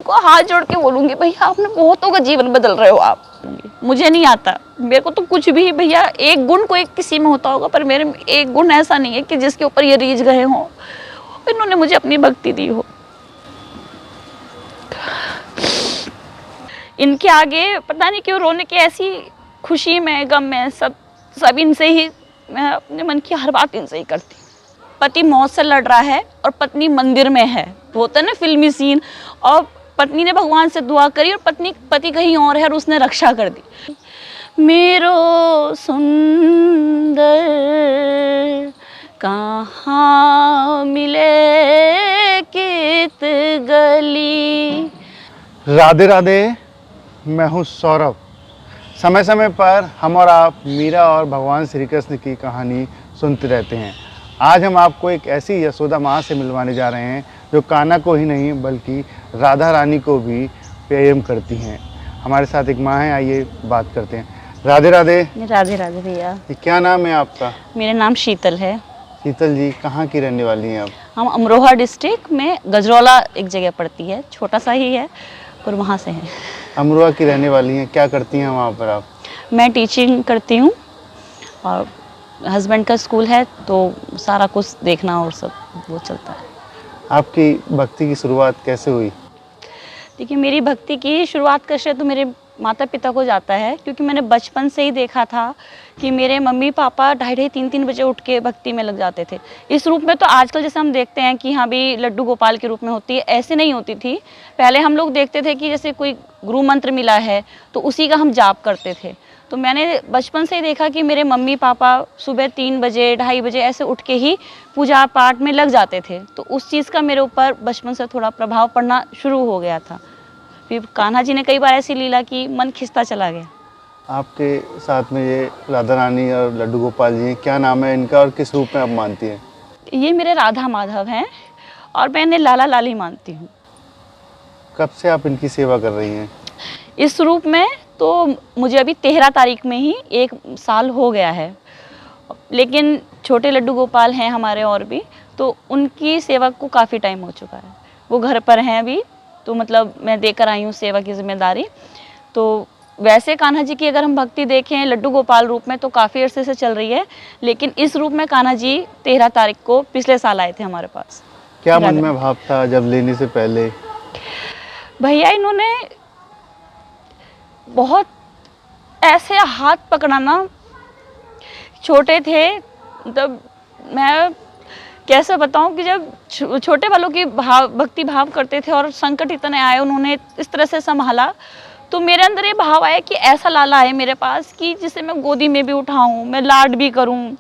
उनको हाथ जोड़ के बोलूंगी भैया आपने बहुतों का जीवन बदल रहे हो आप। मुझे नहीं आता, मेरे को तो कुछ भी भैया, एक गुण कोई किसी में होता होगा पर मेरे में एक गुण ऐसा नहीं है कि जिसके ऊपर ये रीझ गए हों। इन्होंने मुझे अपनी भक्ति दी हो। इनके आगे पता नहीं क्यों रोने की ऐसी खुशी में गम में सब इनसे ही, मैं अपने मन की हर बात इनसे ही करती। पति मौत से लड़ रहा है और पत्नी मंदिर में है, होता है ना फिल्मी सीन, और पत्नी ने भगवान से दुआ करी और पति कहीं और है और उसने रक्षा कर दी। मेरो सुंदर कहाँ मिले कित गली। राधे राधे, मैं हूँ सौरभ। समय समय पर हम और आप मीरा और भगवान श्री कृष्ण की कहानी सुनते रहते हैं। आज हम आपको एक ऐसी यशोदा माँ से मिलवाने जा रहे हैं जो कान्हा को ही नहीं बल्कि राधा रानी को भी प्रेम करती हैं। हमारे साथ एक माँ है, आइए बात करते हैं। राधे राधे। राधे राधे भैया। क्या नाम है आपका? मेरा नाम शीतल है। शीतल जी, कहाँ की रहने वाली हैं आप? हम अमरोहा डिस्ट्रिक्ट में गजरौला एक जगह पड़ती है, छोटा सा ही है, पर वहाँ से हैं। अमरोहा की रहने वाली हैं, क्या करती हैं वहाँ पर आप? मैं टीचिंग करती हूँ और हस्बैंड का स्कूल है तो सारा कुछ देखना और सब वो चलता है। आपकी भक्ति की शुरुआत कैसे हुई? देखिए, मेरी भक्ति की शुरुआत का श्रेय तो मेरे माता पिता को जाता है, क्योंकि मैंने बचपन से ही देखा था कि मेरे मम्मी पापा 2:30-3 बजे उठ के भक्ति में लग जाते थे। इस रूप में तो आजकल जैसे हम देखते हैं कि हाँ भी लड्डू गोपाल के रूप में होती है, ऐसे नहीं होती थी। पहले हम लोग देखते थे कि जैसे कोई गुरु मंत्र मिला है तो उसी का हम जाप करते थे। तो मैंने बचपन से ही देखा कि मेरे मम्मी पापा सुबह 3 बजे 2:30 बजे ऐसे उठ के ही पूजा पाठ में लग जाते थे, तो उस चीज़ का मेरे ऊपर बचपन से थोड़ा प्रभाव पड़ना शुरू हो गया था। फिर कान्हा जी ने कई बार ऐसी लीला की मन खिंचता चला गया। आपके साथ में ये राधा रानी और लड्डू गोपाल जी हैं, क्या नाम है इनका और किस रूप में आप मानती हैं? ये मेरे राधा माधव हैं और मैं इन्हें लाला लाली मानती हूँ। कब से आप इनकी सेवा कर रही हैं? इस रूप में तो मुझे अभी 13 तारीख में ही 1 साल हो गया है, लेकिन छोटे लड्डू गोपाल हैं हमारे और भी, तो उनकी सेवा को काफ़ी टाइम हो चुका है। वो घर पर हैं अभी, तो मतलब मैं देकर आई हूँ सेवा की जिम्मेदारी। तो वैसे कान्हा जी की अगर हम भक्ति देखें लड्डू गोपाल रूप में तो काफ़ी अरसे से चल रही है, लेकिन इस रूप में कान्हा जी 13 तारीख को पिछले साल आए थे हमारे पास। क्या मन में भाव था जब लेने से पहले? भैया इन्होंने बहुत ऐसे हाथ पकड़ाना, छोटे थे तब, मैं कैसे बताऊं कि जब छोटे वालों की भक्ति भाव करते थे और संकट इतने आए, उन्होंने इस तरह से संभाला, तो मेरे अंदर ये भाव आया कि ऐसा लाला है मेरे पास कि जिसे मैं गोदी में भी उठाऊं, मैं लाड भी करूं,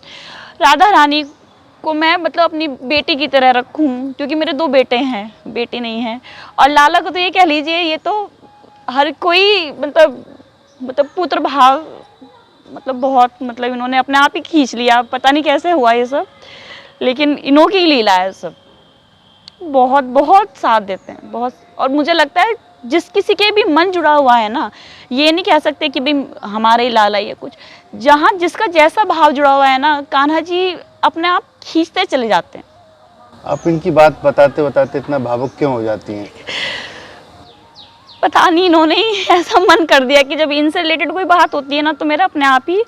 राधा रानी को मैं मतलब अपनी बेटी की तरह रखूं, क्योंकि मेरे 2 बेटे हैं, बेटी नहीं है। और लाला को तो ये कह लीजिए, ये तो हर कोई मतलब पुत्र भाव मतलब बहुत, मतलब इन्होंने अपने आप ही खींच लिया, पता नहीं कैसे हुआ ये सब, लेकिन इन्हों की लीला है सब। बहुत बहुत साथ देते हैं बहुत। और मुझे लगता है जिस किसी के भी मन जुड़ा हुआ है ना, ये नहीं कह सकते कि भाई हमारे ही लाला ये कुछ, जहाँ जिसका जैसा भाव जुड़ा हुआ है ना, कान्हा जी अपने आप खींचते चले जाते हैं। आप इनकी बात बताते बताते इतना भावुक क्यों हो जाती हैं? पता नहीं, इन्होंने ही ऐसा मन कर दिया कि जब इनसे रिलेटेड कोई बात होती है ना तो मेरा अपने आप ही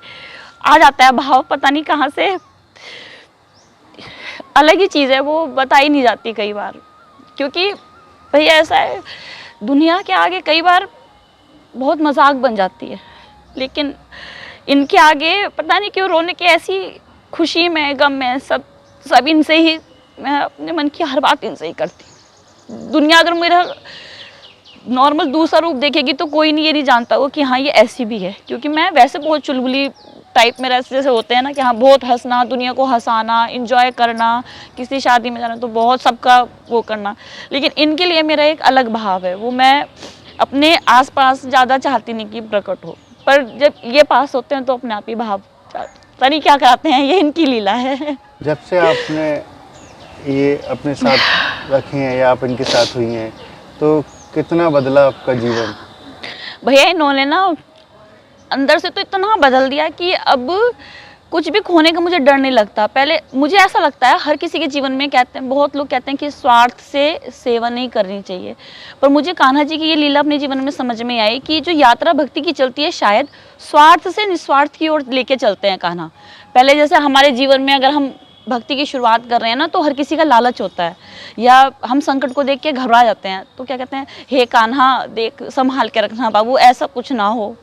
आ जाता है भाव, पता नहीं कहाँ से। अलग ही चीज़ है, वो बताई नहीं जाती कई बार, क्योंकि भैया ऐसा है दुनिया के आगे कई बार बहुत मजाक बन जाती है, लेकिन इनके आगे पता नहीं क्यों रोने की ऐसी खुशी में गम में सब इनसे ही, मैं अपने मन की हर बात इनसे ही करती। दुनिया अगर मेरा नॉर्मल दूसरा रूप देखेगी तो कोई नहीं, ये नहीं जानता वो कि हाँ ये ऐसी भी है, क्योंकि मैं वैसे बहुत चुलबुली टाइप में जैसे होते हैं ना कि हाँ बहुत हंसना, दुनिया को हंसाना, इंजॉय करना, किसी शादी में जाना तो बहुत सबका वो करना, लेकिन इनके लिए मेरा एक अलग भाव है, वो मैं अपने आसपास ज़्यादा चाहती नहीं कि प्रकट हो, पर जब ये पास होते हैं तो अपने आप ही भाव पता नहीं क्या कराते हैं, ये इनकी लीला है। जब से आपने ये अपने साथ रखे हैं या आप इनके साथ हुई हैं तो कितना बदला आपका जीवन? भैया इन्होंने ना अंदर से तो इतना बदल दिया कि अब कुछ भी खोने का मुझे डर नहीं लगता। पहले मुझे ऐसा लगता है, हर किसी के जीवन में कहते हैं, बहुत लोग कहते हैं कि स्वार्थ से सेवा नहीं करनी चाहिए, पर मुझे कान्हा जी की ये लीला अपने जीवन में समझ में आई कि जो यात्रा भक्ति की चलती है, शायद स्वार्थ से निस्वार्थ की ओर लेके चलते हैं कान्हा। पहले जैसे हमारे जीवन में अगर हम भक्ति की शुरुआत कर रहे हैं ना, तो हर किसी का लालच होता है, या हम संकट को देख के घबरा जाते हैं, तो क्या कहते हैं, हे कान्हा देख संभाल के रखना बाबू, ऐसा कुछ ना हो।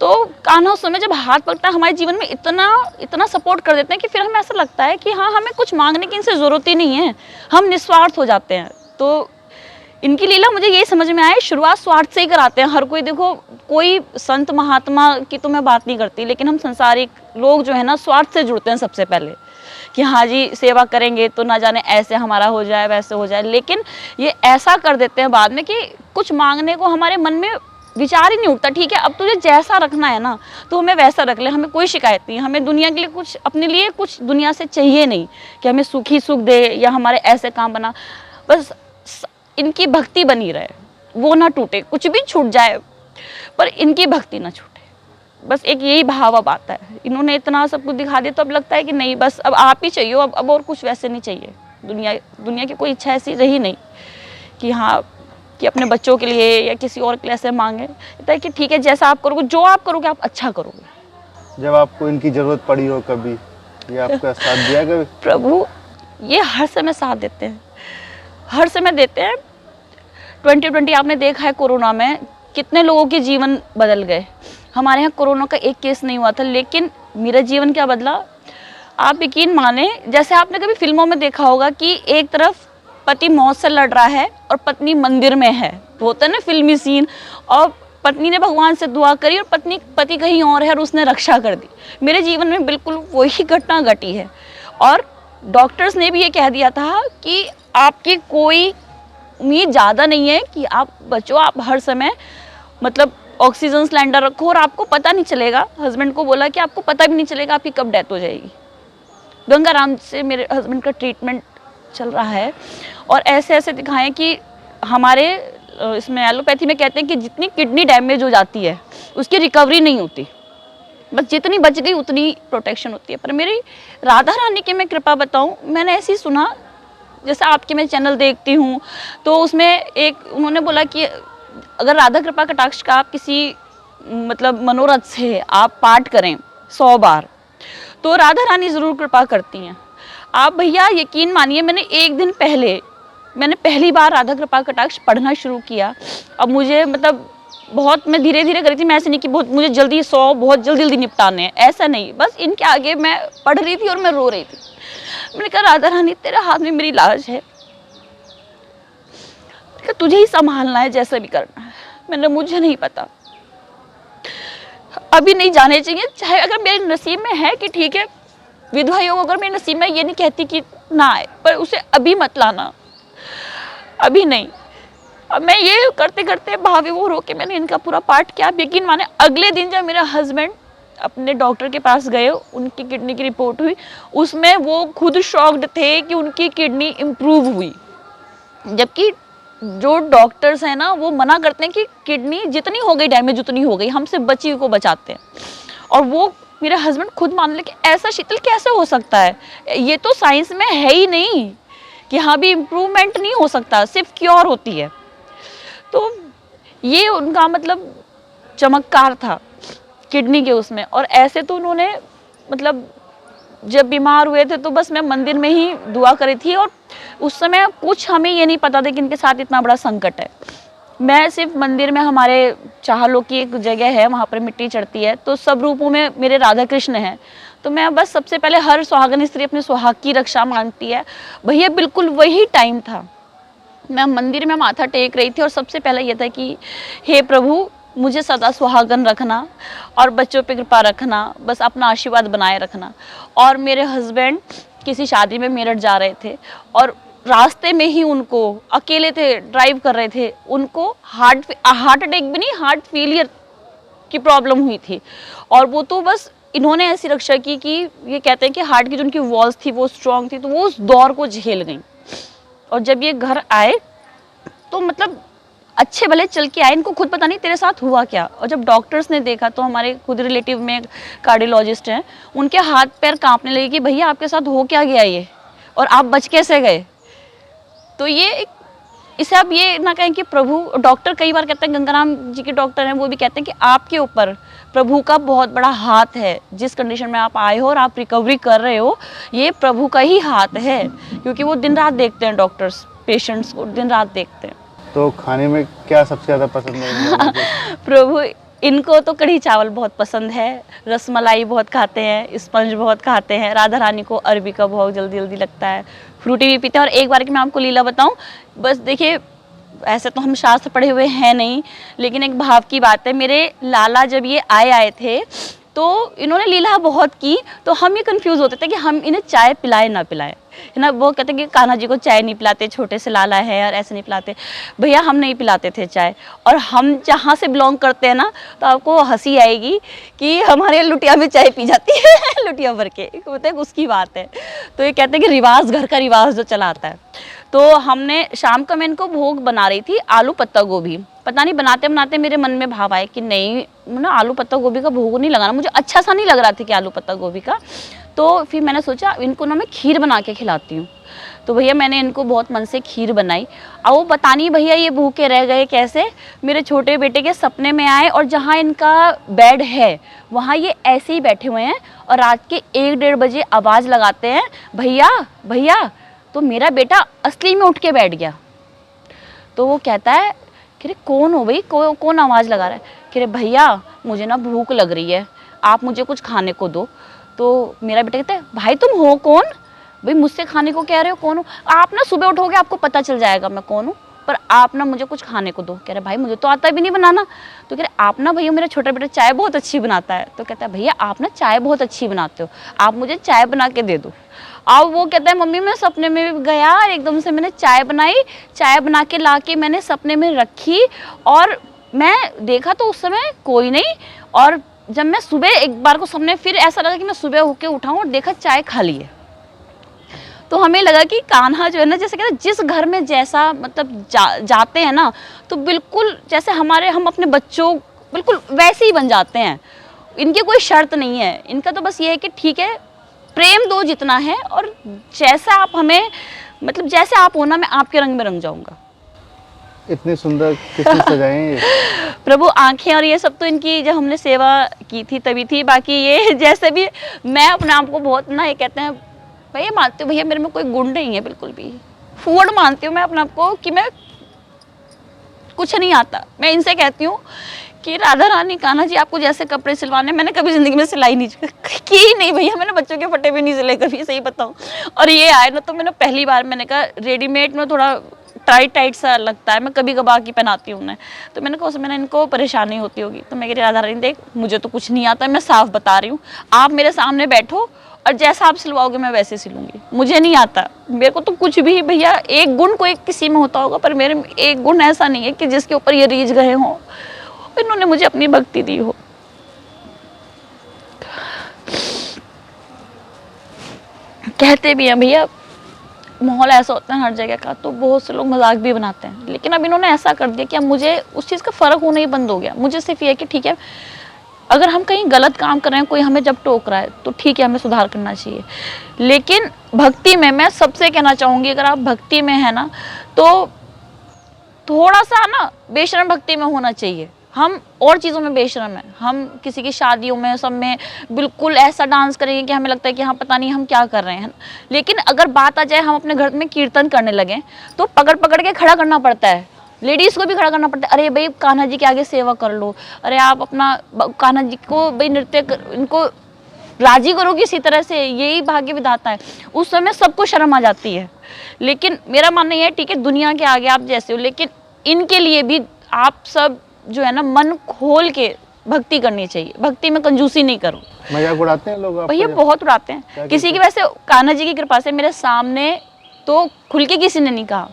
तो कान्हा उस समय जब हाथ पकड़ता है, हमारे जीवन में इतना सपोर्ट कर देते हैं कि फिर हमें ऐसा लगता है कि हाँ, हमें कुछ मांगने की इनसे ज़रूरत ही नहीं है, हम निस्वार्थ हो जाते हैं। तो इनकी लीला मुझे यही समझ में आए, शुरुआत स्वार्थ से ही कराते हैं हर कोई। देखो, कोई संत महात्मा की तो मैं बात नहीं करती, लेकिन हम संसारिक लोग जो है ना, स्वार्थ से जुड़ते हैं सबसे पहले कि हाँ जी सेवा करेंगे तो ना जाने ऐसे हमारा हो जाए वैसे हो जाए, लेकिन ये ऐसा कर देते हैं बाद में कि कुछ मांगने को हमारे मन में विचार ही नहीं उठता। ठीक है, अब तुझे जैसा रखना है ना तो हमें वैसा रख ले, हमें कोई शिकायत नहीं, हमें दुनिया के लिए कुछ, अपने लिए कुछ दुनिया से चाहिए नहीं कि हमें सुख ही सुख दे या हमारे ऐसे काम बना, बस इनकी भक्ति बनी रहे, वो ना टूटे, कुछ भी छूट जाए पर इनकी भक्ति ना छूटे, बस एक यही भाव अब आता है। इन्होंने इतना सब कुछ दिखा दिया तो अब लगता है कि नहीं, बस अब आप ही चाहिए, अब और कुछ वैसे नहीं चाहिए। दुनिया की कोई इच्छा ऐसी रही नहीं कि हाँ, कि अपने बच्चों के लिए या किसी और के लिए ऐसे मांगे। इतना है कि ठीक है, जैसा आप करोगे, जो आप करोगे आप अच्छा करोगे। जब आपको इनकी जरूरत पड़ी हो कभी, ये आपका साथ दिया कभी? प्रभु ये हर समय साथ देते हैं, हर समय देते हैं। 2020 आपने देखा है, कोरोना में कितने लोगों के जीवन बदल गए। हमारे यहाँ कोरोना का एक केस नहीं हुआ था, लेकिन मेरा जीवन क्या बदला आप यकीन माने। जैसे आपने कभी फिल्मों में देखा होगा कि एक तरफ पति मौत से लड़ रहा है और पत्नी मंदिर में है, होता है ना फिल्मी सीन, और पत्नी ने भगवान से दुआ करी और पति कहीं और है और उसने रक्षा कर दी। मेरे जीवन में बिल्कुल वही घटना घटी है, और डॉक्टर्स ने भी ये कह दिया था कि आपकी कोई उम्मीद ज़्यादा नहीं है कि आप बचो, आप हर समय मतलब ऑक्सीजन सिलेंडर रखो और आपको पता नहीं चलेगा। हस्बैंड को बोला कि आपको पता भी नहीं चलेगा आपकी कब डेथ हो जाएगी। गंगाराम से मेरे हस्बैंड का ट्रीटमेंट चल रहा है, और ऐसे ऐसे दिखाएं कि हमारे इसमें एलोपैथी में कहते हैं कि जितनी किडनी डैमेज हो जाती है उसकी रिकवरी नहीं होती, बस जितनी बच गई उतनी प्रोटेक्शन होती है। पर मेरी राधा रानी की मैं कृपा बताऊं, मैंने ऐसे ही सुना, जैसे आपके मैं चैनल देखती हूँ तो उसमें एक उन्होंने बोला कि अगर राधा कृपा कटाक्ष का आप किसी मतलब मनोरथ से आप पाठ करें 100 बार तो राधा रानी ज़रूर कृपा करती हैं। आप भैया यकीन मानिए, मैंने पहली बार राधा कृपा कटाक्ष पढ़ना शुरू किया। अब मुझे मतलब बहुत मैं धीरे धीरे करी थी, मैं ऐसे नहीं कि बहुत मुझे जल्दी 100 बहुत जल्दी निपटाने हैं, ऐसा नहीं, बस इनके आगे मैं पढ़ रही थी और मैं रो रही थी। मैंने कहा राधा रानी तेरे हाथ में मेरी लाज है, तुझे ही संभालना है, जैसा भी करना है। मैंने मुझे नहीं पता, अभी नहीं जाने चाहिए, चाहे अगर मेरे नसीब में है कि ठीक है विधवा योग अगर मेरे नसीब में, ये नहीं कहती कि ना आए, पर उसे अभी मत लाना, अभी नहीं। अब मैं ये करते करते भाव विभोर होके मैंने इनका पूरा पाठ किया। आप यकीन माने अगले दिन जब मेरा हस्बैंड अपने डॉक्टर के पास गए, उनकी किडनी की रिपोर्ट हुई, उसमें वो खुद शॉक्ड थे कि उनकी किडनी इम्प्रूव हुई, जबकि जो डॉक्टर्स हैं ना वो मना करते हैं कि किडनी जितनी हो गई डैमेज उतनी हो गई, हमसे बची हुई को बचाते हैं। और वो मेरे हस्बैंड खुद मान ले कि ऐसा शीतल कैसे हो सकता है, ये तो साइंस में है ही नहीं कि हाँ भी इम्प्रूवमेंट नहीं हो सकता, सिर्फ क्योर होती है। तो ये उनका मतलब चमत्कार था किडनी के उसमें। और ऐसे तो उन्होंने मतलब जब बीमार हुए थे तो बस मैं मंदिर में ही दुआ करी थी, और उस समय कुछ हमें ये नहीं पता था कि इनके साथ इतना बड़ा संकट है। मैं सिर्फ मंदिर में, हमारे चाहलों की एक जगह है वहाँ पर मिट्टी चढ़ती है, तो सब रूपों में मेरे राधा कृष्ण हैं, तो मैं बस सबसे पहले हर सुहागन स्त्री अपने सुहाग की रक्षा मांगती है। भैया बिल्कुल वही टाइम था, मैं मंदिर में माथा टेक रही थी और सबसे पहले ये था कि हे प्रभु मुझे सदा सुहागन रखना और बच्चों पे कृपा रखना, बस अपना आशीर्वाद बनाए रखना। और मेरे हस्बैंड किसी शादी में मेरठ जा रहे थे और रास्ते में ही उनको, अकेले थे ड्राइव कर रहे थे, उनको हार्ट अटैक भी नहीं, हार्ट फेलियर की प्रॉब्लम हुई थी। और वो तो बस इन्होंने ऐसी रक्षा की कि ये कहते हैं कि हार्ट की जो उनकी वॉल्स थी वो स्ट्रॉन्ग थी, तो वो उस दौर को झेल गई। और जब ये घर आए तो मतलब अच्छे भले चल के आए, इनको खुद पता नहीं तेरे साथ हुआ क्या। और जब डॉक्टर्स ने देखा तो हमारे खुद रिलेटिव में कार्डियोलॉजिस्ट हैं, उनके हाथ पैर कांपने लगे कि भैया आपके साथ हो क्या गया ये, और आप बच कैसे गए। तो ये इसे आप ये ना कहें कि प्रभु, डॉक्टर कई बार कहते हैं, गंगाराम जी के डॉक्टर हैं वो भी कहते हैं कि आपके ऊपर प्रभु का बहुत बड़ा हाथ है। जिस कंडीशन में आप आए हो और आप रिकवरी कर रहे हो, ये प्रभु का ही हाथ है, क्योंकि वो दिन रात देखते हैं, डॉक्टर्स पेशेंट्स को दिन रात देखते हैं। तो खाने में क्या सबसे ज़्यादा पसंद है इन लोगों को? प्रभु इनको तो कढ़ी चावल बहुत पसंद है, रसमलाई बहुत खाते हैं, स्पंज बहुत खाते हैं, राधा रानी को अरबी का बहुत जल्दी जल्दी लगता है, फ्रूटी भी पीते हैं। और एक बार की मैं आपको लीला बताऊं, बस देखिए ऐसे तो हम शास्त्र पढ़े हुए हैं नहीं, लेकिन एक भाव की बात है। मेरे लाला जब ये आए थे तो इन्होंने लीला बहुत की, तो हम ये कंफ्यूज होते थे कि हम इन्हें चाय पिलाए ना पिलाए, है ना। वो कहते कि कान्हा जी को चाय नहीं पिलाते, छोटे से लाला है और ऐसे नहीं पिलाते। भैया हम नहीं पिलाते थे चाय, और हम जहाँ से बिलोंग करते हैं ना, तो आपको हंसी आएगी कि हमारे लुटिया में चाय पी जाती है लुटिया भर के, बोलते हैं उसकी बात है। तो ये कहते हैं कि रिवाज, घर का रिवाज जो चला आता है। तो हमने शाम का, मैं इनको भोग बना रही थी आलू पत्ता गोभी, पता नहीं बनाते बनाते मेरे मन में भाव आया कि नहीं ना, आलू पत्ता गोभी का भोग नहीं लगाना, मुझे अच्छा सा नहीं लग रहा था कि आलू पत्ता गोभी का। तो फिर मैंने सोचा इनको ना मैं खीर बना के खिलाती हूँ। तो भैया मैंने इनको बहुत मन से खीर बनाई, और वो पता नहीं भैया ये भूखे रह गए कैसे, मेरे छोटे बेटे के सपने में आए, और जहाँ इनका बेड है वहाँ ये ऐसे ही बैठे हुए हैं, और रात के 1-1:30 बजे आवाज़ लगाते हैं, भैया भैया। तो मेरा बेटा असली में उठ के बैठ गया। तो वो कहता है कि अरे कौन हो भाई, कौन आवाज़ लगा रहा है। कि अरे भैया मुझे ना भूख लग रही है, आप मुझे कुछ खाने को दो। तो मेरा बेटा कहता है भाई तुम हो कौन, भाई मुझसे खाने को कह रहे हो, कौन हो आप, ना सुबह उठोगे आपको पता चल जाएगा मैं कौन हूँ, पर आप ना मुझे कुछ खाने को दो। कह रहे भाई मुझे तो आता भी नहीं बनाना। तो कह रहे आप ना भैया, मेरा छोटा बेटा चाय बहुत अच्छी बनाता है। तो कहता है भैया आप ना चाय बहुत अच्छी बनाते हो, आप मुझे चाय बना के दे दो। अब वो कहता है मम्मी मैं सपने में गया और एकदम से मैंने चाय बनाई, चाय बना के ला के मैंने सपने में रखी, और मैं देखा तो उस समय कोई नहीं, और जब मैं सुबह एक बार को सपने, फिर ऐसा लगा कि मैं सुबह होके उठाऊं और देखा चाय खाली है। तो हमें लगा कि कान्हा जो है ना, जैसे कहते हैं जिस घर में जैसा मतलब जाते हैं ना, तो बिल्कुल जैसे हम अपने बच्चों बिल्कुल वैसे ही बन जाते हैं। इनकी कोई शर्त नहीं है, इनका तो बस ये है कि ठीक है प्रेम दो जितना है, और जैसा आप हमें मतलब जैसे आप हो ना, मैं आपके रंग में रंग जाऊंगा। इतने सुंदर किसने सजाए हैं ये? प्रभु आंखें और ये सब तो इनकी जब हमने सेवा की थी तभी थी। बाकी ये जैसे भी, मैं अपने आप को बहुत ना, ये कहते हैं भैया मानती हूँ भैया मेरे में कोई गुण नहीं है बिल्कुल भी, फूड मानती हूँ मैं अपने आप को कि मैं कुछ नहीं आता। मैं इनसे कहती हूँ कि राधा रानी कान्हा जी आपको जैसे कपड़े सिलवाने, मैंने कभी जिंदगी में सिलाई नहीं की ही नहीं भैया, मैंने बच्चों के फटे भी नहीं सिले कभी, सही बताऊँ। और ये आए ना तो मैंने पहली बार मैंने कहा रेडीमेड में थोड़ा टाइट सा लगता है, मैं कभी कभार की पहनाती हूँ उन्हें। तो मैंने कहा मैंने इनको परेशानी होती होगी, तो मैं कह रही राधा रानी देख मुझे तो कुछ नहीं आता, मैं साफ बता रही हूँ, आप मेरे सामने बैठो और जैसा आप सिलवाओगे मैं वैसे सिलूंगी, मुझे नहीं आता, मेरे को तो कुछ भी। भैया एक गुण कोई किसी में होता होगा, पर मेरे एक गुण ऐसा नहीं है कि जिसके ऊपर ये रीझ गए हों, इन्होंने मुझे अपनी भक्ति दी हो। कहते भी हैं भैया माहौल ऐसा होता है हर जगह का, तो बहुत से लोग मजाक भी बनाते हैं, लेकिन अब इन्होंने ऐसा कर दिया कि अब मुझे उस चीज़ का फ़र्क होना ही बंद हो गया। मुझे सिर्फ ये है कि ठीक है अगर हम कहीं गलत काम कर रहे हैं, कोई हमें जब टोक रहा है तो ठीक है हमें सुधार करना चाहिए, लेकिन भक्ति में मैं सबसे कहना चाहूँगी अगर आप भक्ति में है ना तो थोड़ा सा ना बेशर्म भक्ति में होना चाहिए। हम और चीज़ों में बेशर्म हैं, हम किसी की शादियों में सब में बिल्कुल ऐसा डांस करेंगे कि हमें लगता है कि हाँ पता नहीं हम क्या कर रहे हैं, लेकिन अगर बात आ जाए हम अपने घर में कीर्तन करने लगें तो पकड़ पकड़ के खड़ा करना पड़ता है, लेडीज़ को भी खड़ा करना पड़ता है। अरे भाई कान्हा जी के आगे सेवा कर लो, अरे आप अपना कान्हा जी को भाई इनको राजी करो किसी तरह से, यही भाग्य विधाता है। उस समय सबको शर्म आ जाती है, लेकिन मेरा मानना यह है ठीक है दुनिया के आगे आप जैसे हो, लेकिन इनके लिए भी आप सब जो है ना मन खोल के भक्ति करनी चाहिए, भक्ति में कंजूसी नहीं करो। मजाक उड़ाते हैं लोग भैया बहुत उड़ाते हैं किसी की, वैसे कान्हा जी की कृपा से मेरे सामने तो खुल के किसी ने नहीं कहा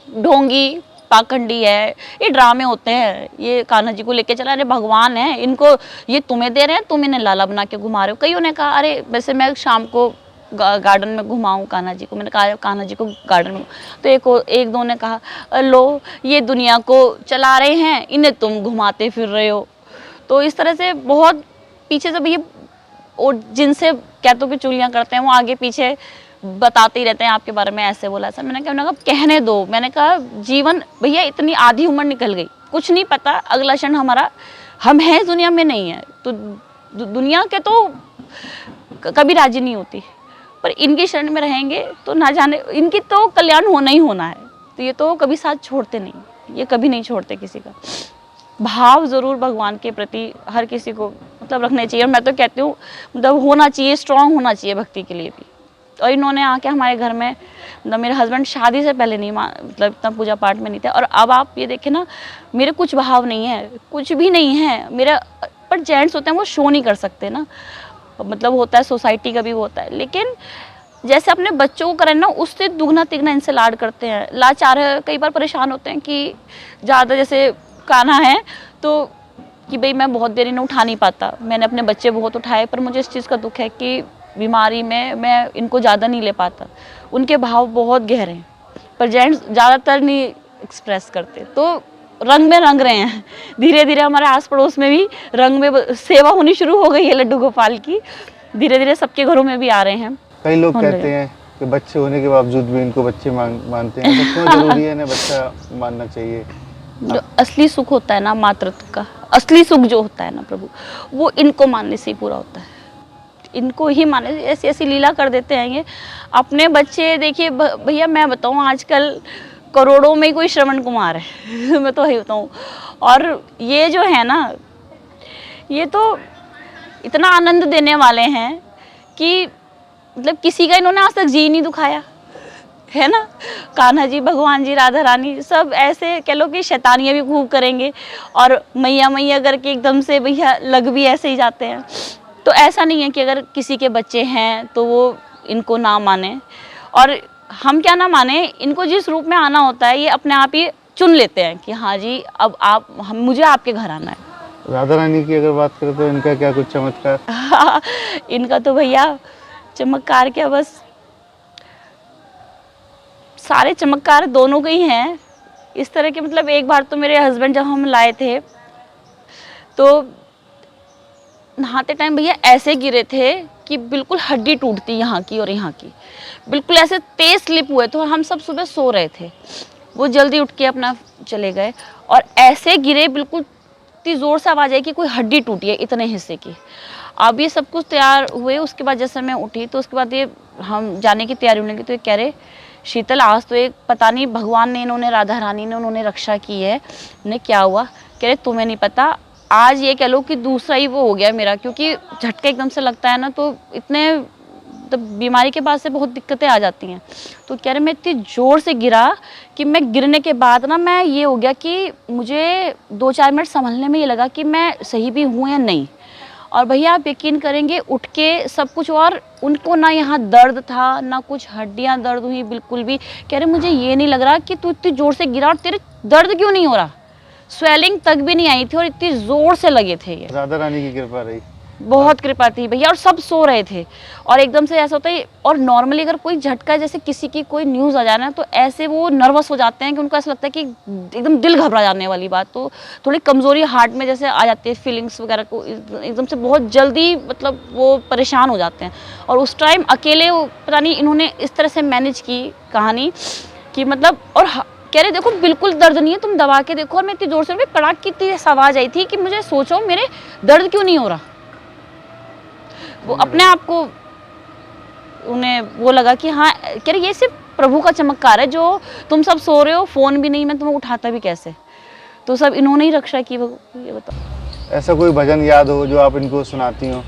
ढोंगी पाखंडी है, ये ड्रामे होते हैं, ये कान्हा जी को लेके चला, अरे भगवान है इनको, ये तुम्हें दे रहे हैं तुम इन्हें लाला बना के घुमा रहे हो। कईयों ने कहा अरे वैसे मैं शाम को गार्डन में घुमाऊं कान्हा जी को। मैंने कहा कान्हा जी को गार्डन में, तो एक दो ने कहा लो ये दुनिया को चला रहे हैं, इन्हें तुम घुमाते फिर रहे हो। तो इस तरह से बहुत पीछे से भैया, और जिनसे कहतों की चुगलियाँ करते हैं वो आगे पीछे बताते ही रहते हैं आपके बारे में, ऐसे बोला ऐसा। मैंने कहा कहने दो। मैंने कहा जीवन भैया, इतनी आधी उम्र निकल गई, कुछ नहीं पता अगला क्षण हमारा, हम हैं दुनिया में नहीं है। तो दुनिया के तो कभी राजी नहीं होती, पर इनकी शरण में रहेंगे तो ना जाने, इनकी तो कल्याण होना ही होना है। तो ये तो कभी साथ छोड़ते नहीं, ये कभी नहीं छोड़ते किसी का। भाव ज़रूर भगवान के प्रति हर किसी को मतलब रखने चाहिए। और मैं तो कहती हूँ मतलब होना चाहिए, स्ट्रांग होना चाहिए भक्ति के लिए भी। और इन्होंने आके हमारे घर में, मतलब मेरे हस्बैंड शादी से पहले नहीं मतलब इतना पूजा पाठ में नहीं थे, और अब आप ये देखें ना, मेरे कुछ भाव नहीं है, कुछ भी नहीं है मेरा। पर जेंट्स होते हैं वो शो नहीं कर सकते ना, मतलब होता है सोसाइटी का भी होता है, लेकिन जैसे अपने बच्चों को करें ना, उससे दुगना तिगना इनसे लाड करते हैं। लाचार है, कई बार परेशान होते हैं कि ज़्यादा जैसे कान्हा है तो कि भाई मैं बहुत देर इन्हें उठा नहीं पाता। मैंने अपने बच्चे बहुत उठाए, पर मुझे इस चीज़ का दुख है कि बीमारी में मैं इनको ज़्यादा नहीं ले पाता। उनके भाव बहुत गहरे हैं, पर जेंट्स ज़्यादातर नहीं एक्सप्रेस करते। तो रंग में रंग रहे हैं, धीरे धीरे हमारे आस पड़ोस में भी रंग में सेवा होनी शुरू हो गई है लड्डू गोपाल की। धीरे धीरे सबके घरों में भी आ रहे हैं। कई लोग कहते हैं कि बच्चे होने के बावजूद भी इनको बच्चे मानते हैं, तो क्यों जरूरी है इन्हें बच्चा मानना चाहिए? जो असली सुख होता है ना मातृत्व का, असली सुख जो होता है ना प्रभु, वो इनको मानने से ही पूरा होता है। इनको ही माने, ऐसी ऐसी लीला कर देते हैं ये अपने बच्चे। देखिए भैया मैं बताऊँ, आजकल करोड़ों में ही कोई श्रवण कुमार है मैं तो यही बताऊँ। और ये जो है ना, ये तो इतना आनंद देने वाले हैं कि मतलब किसी का इन्होंने आज तक जी नहीं दुखाया है ना। कान्हा जी, भगवान जी, राधा रानी सब ऐसे कह लो कि शैतानियाँ भी खूब करेंगे, और मैया मैया करके एकदम से भैया लग भी ऐसे ही जाते हैं। तो ऐसा नहीं है कि अगर किसी के बच्चे हैं तो वो इनको ना माने, और हम क्या ना माने, इनको जिस रूप में आना होता है ये अपने आप ही चुन लेते हैं कि हाँ जी अब मुझे आपके घर आना है। राधा रानी की अगर बात करें तो इनका क्या कुछ चमत्कार? इनका तो भैया चमत्कार क्या, बस सारे चमत्कार दोनों के ही हैं इस तरह के। मतलब एक बार तो मेरे हस्बैंड जब हम लाए थे तो नहाते टाइम भैया ऐसे गिरे थे कि बिल्कुल हड्डी टूटती यहाँ की और यहाँ की, बिल्कुल ऐसे तेज स्लिप हुए। तो हम सब सुबह सो रहे थे, वो जल्दी उठ के अपना चले गए, और ऐसे गिरे बिल्कुल इतनी ज़ोर से आवाज़ आई कि कोई हड्डी टूटी है इतने हिस्से की। अब ये सब कुछ तैयार हुए, उसके बाद जैसे मैं उठी तो उसके बाद ये हम जाने की तैयारी होने लगी, तो ये कह रहे शीतल आज तो एक पता नहीं भगवान ने, इन्होंने राधा रानी ने उन्होंने रक्षा की है, इन्हें क्या हुआ? कह रहे तुम्हें नहीं पता, आज ये कह लो कि दूसरा ही वो हो गया मेरा, क्योंकि झटका एकदम से लगता है ना, तो इतने तो बीमारी के बाद से बहुत दिक्कतें आ जाती हैं। तो कह रहे मैं इतनी ज़ोर से गिरा कि मैं गिरने के बाद ना मैं ये हो गया कि मुझे 2-4 मिनट संभलने में ये लगा कि मैं सही भी हूँ या नहीं। और भैया आप यकीन करेंगे, उठ के सब कुछ, और उनको ना यहाँ दर्द था ना कुछ हड्डियाँ दर्द हुई बिल्कुल भी। कह रहे मुझे ये नहीं लग रहा कि तू इतनी ज़ोर से गिरा और तेरे दर्द क्यों नहीं हो रहा, स्वेलिंग तक भी नहीं आई थी और इतनी ज़ोर से लगे थे ये। राधा रानी की कृपा रही, बहुत कृपा थी भैया। और सब सो रहे थे और एकदम से ऐसा होता है, और नॉर्मली अगर कोई झटका जैसे किसी की कोई न्यूज़ आ जाए ना, तो ऐसे वो नर्वस हो जाते हैं कि उनको ऐसा लगता है कि एकदम दिल घबरा जाने वाली बात। तो थोड़ी कमज़ोरी हार्ट में जैसे आ जाती है, फीलिंग्स वगैरह को एकदम से बहुत जल्दी मतलब वो परेशान हो जाते हैं। और उस टाइम अकेले पता नहीं इन्होंने इस तरह से मैनेज की कहानी कि मतलब, और कह रहे देखो बिल्कुल दर्द नहीं है, तुम दबा के देखो। और मैं इतनी ज़ोर से कड़ाक की इतनी आवाज़ आई थी कि मुझे सोचो मेरे दर्द क्यों नहीं हो रहा। वो अपने आप को उन्हें वो लगा कि हाँ, कह रहे ये सिर्फ प्रभु का चमत्कार है, जो तुम सब सो रहे हो, फ़ोन भी नहीं, मैं तुम्हें उठाता भी कैसे, तो सब इन्होंने ही रक्षा की। वो ये बताओ, ऐसा कोई भजन याद हो जो आप इनको सुनाती हो?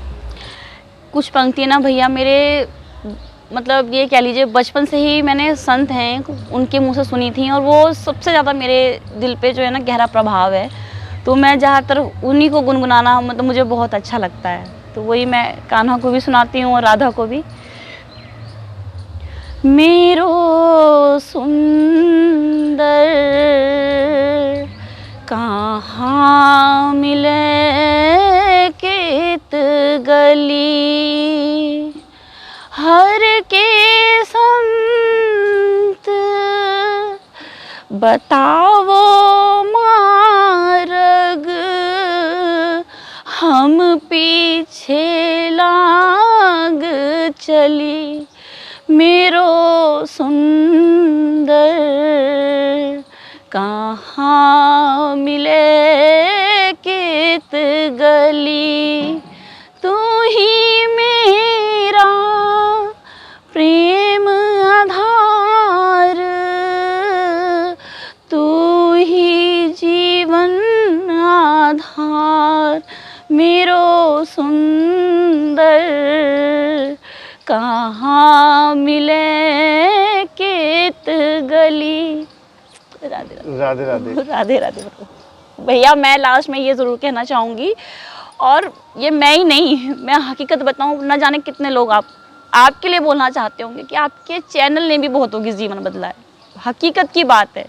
कुछ पंक्तियाँ ना भैया मेरे मतलब ये कह लीजिए बचपन से ही मैंने संत हैं उनके मुँह से सुनी थी, और वो सबसे ज़्यादा मेरे दिल पे जो है ना गहरा प्रभाव है। तो मैं ज़्यादातर उन्हीं को गुनगुनाना मतलब मुझे बहुत अच्छा लगता है, तो वही मैं कान्हा को भी सुनाती हूँ और राधा को भी। मेरो सुंदर कहाँ मिले कित गली, हर के संत बताओ मार्ग, हम पीछे लाग चली मेरो सुंदर, कहाँ मिले कित गली, तू ही मेरा प्रेम आधार, तू ही जीवन आधार मेरो सुंदर, कहाँ मिले कित गली। राधे राधे राधे। राधे राधे। भैया मैं लास्ट में ये ज़रूर कहना चाहूँगी, और ये मैं ही नहीं, मैं हकीकत बताऊँ, ना जाने कितने लोग आपके लिए बोलना चाहते होंगे कि आपके चैनल ने भी बहुतों की जीवन बदला है। हकीकत की बात है,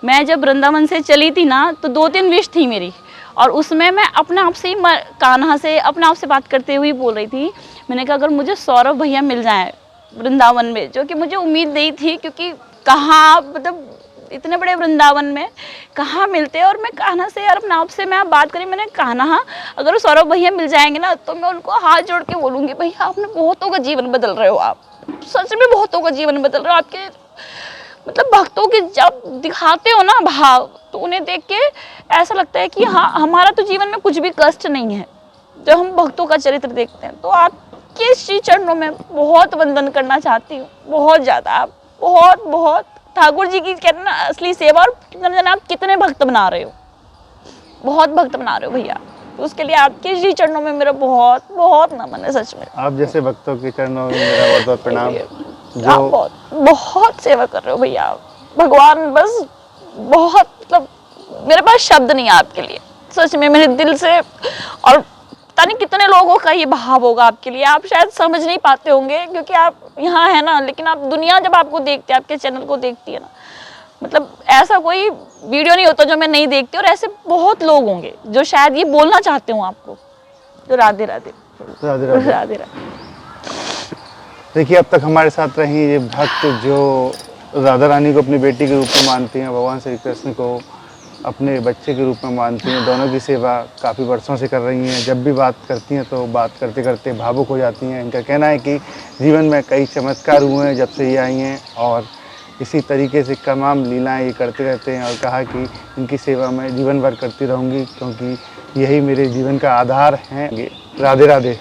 मैं जब वृंदावन से चली थी ना, तो 2-3 विश थी मेरी, और उसमें मैं अपने आप से ही कान्हा से अपने आप से बात करते हुए बोल रही थी। मैंने कहा अगर मुझे सौरभ भैया मिल जाए वृंदावन में, जो कि मुझे उम्मीद नहीं थी, क्योंकि कहाँ मतलब इतने बड़े वृंदावन में कहाँ मिलते हैं। और मैं कान्हा से यार अपने आप से मैं बात करी, मैंने कान्हा अगर सौरभ भैया मिल जाएंगे ना, तो मैं उनको हाथ जोड़ के बोलूँगी भैया आपने बहुतों का जीवन बदल रहे हो, आप सच में बहुतों का जीवन बदल रहे हो। आपके मतलब भक्तों के जब दिखाते हो ना भाव, तो उन्हें देख के ऐसा लगता है कि हाँ हमारा तो जीवन में कुछ भी कष्ट नहीं है। जब हम भक्तों का चरित्र देखते हैं तो आपके श्री चरणों में बहुत वंदन करना चाहती हूँ, बहुत ज़्यादा। आप बहुत बहुत ठाकुर जी की कहते हैं ना असली सेवा, और जाने आप कितने भक्त बना रहे हो, बहुत भक्त बना रहे हो भैया। तो उसके लिए आपके श्री चरणों में मेरा बहुत बहुत नमन है, सच में। आप जैसे भक्तों के चरणों में मेरा बहुत बहुत प्रणाम। आप बहुत बहुत सेवा कर रहे हो भैया, भगवान बस बहुत, मतलब मेरे पास शब्द नहीं है आपके लिए, सच में मेरे दिल से। और पता नहीं कितने लोगों का ये भाव होगा आपके लिए, आप शायद समझ नहीं पाते होंगे क्योंकि आप यहाँ है ना, लेकिन आप दुनिया जब आपको देखती है, आपके चैनल को देखती है ना, मतलब ऐसा कोई वीडियो नहीं होता जो मैं नहीं देखती। और ऐसे बहुत लोग होंगे जो शायद ये बोलना चाहते हूँ आपको। तो राधे राधे। राधे राधे। राधे राधे। देखिए अब तक हमारे साथ रही ये भक्त जो राधा रानी को अपनी बेटी के रूप में मानती हैं, भगवान श्री कृष्ण को अपने बच्चे के रूप में मानती हैं, दोनों की सेवा काफ़ी वर्षों से कर रही हैं। जब भी बात करती हैं तो बात करते करते भावुक हो जाती हैं। इनका कहना है कि जीवन में कई चमत्कार हुए हैं जब से ये आई हैं, और इसी तरीके से तमाम लीलाएं ये करते रहते हैं। और कहा कि इनकी सेवा मैं जीवन भर करती रहूँगी, क्योंकि यही मेरे जीवन का आधार हैं। राधे राधे।